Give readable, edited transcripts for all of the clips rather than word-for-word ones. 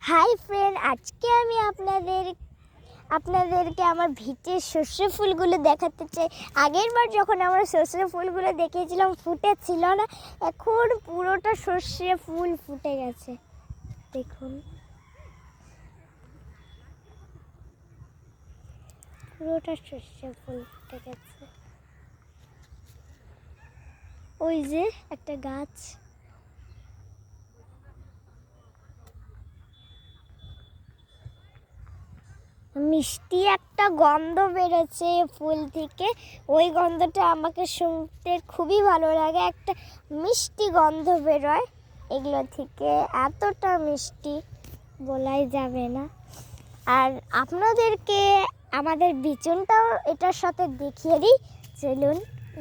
Hi friend, আজকে আমি আপনাদেরকে আমার ভিটের সর্ষে ফুলগুলো দেখাতে চাই। আগের বার যখন আমরা সর্ষে ফুলগুলো দেখেছিলাম ফুটেছিল না, এখন পুরোটা সর্ষে ফুল ফুটে গেছে। দেখুন, পুরোটা সর্ষে ফুল ফুটে গেছে। ওই যে একটা গাছ, মিষ্টি একটা গন্ধ বেরোচ্ছে ফুল থেকে। ওই গন্ধটা আমাকে শুনতে খুবই ভালো লাগে। একটা মিষ্টি গন্ধ বেরোয় এগুলো থেকে, এতটা মিষ্টি বলাই যাবে না। আর আপনাদেরকে আমাদের বিচুনটাও এটার সাথে দেখিয়ে দিই। চলুন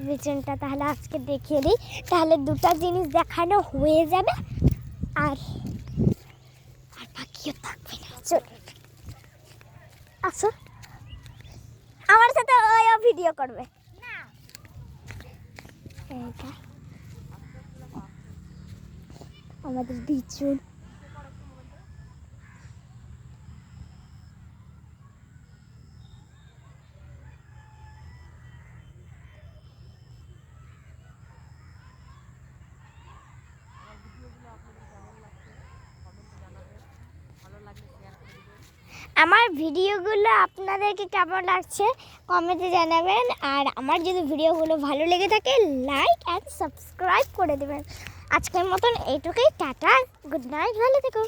বিচুনটা তাহলে আজকে দেখিয়ে দিই, তাহলে দুটো জিনিস দেখানো হয়ে যাবে আর বাকিও থাকবে না। চলুন, আসো আমার সাথে, ওইও ভিডিও করবে। আমাদের বিচুন, আমার ভিডিওগুলো আপনাদেরকে কেমন লাগছে কমেন্টে জানাবেন। আর আমার যদি ভিডিওগুলো ভালো লেগে থাকে লাইক অ্যান্ড সাবস্ক্রাইব করে দেবেন। আজকের মতন এইটুকুই, টাটা, গুড নাইট, ভালো থেকো।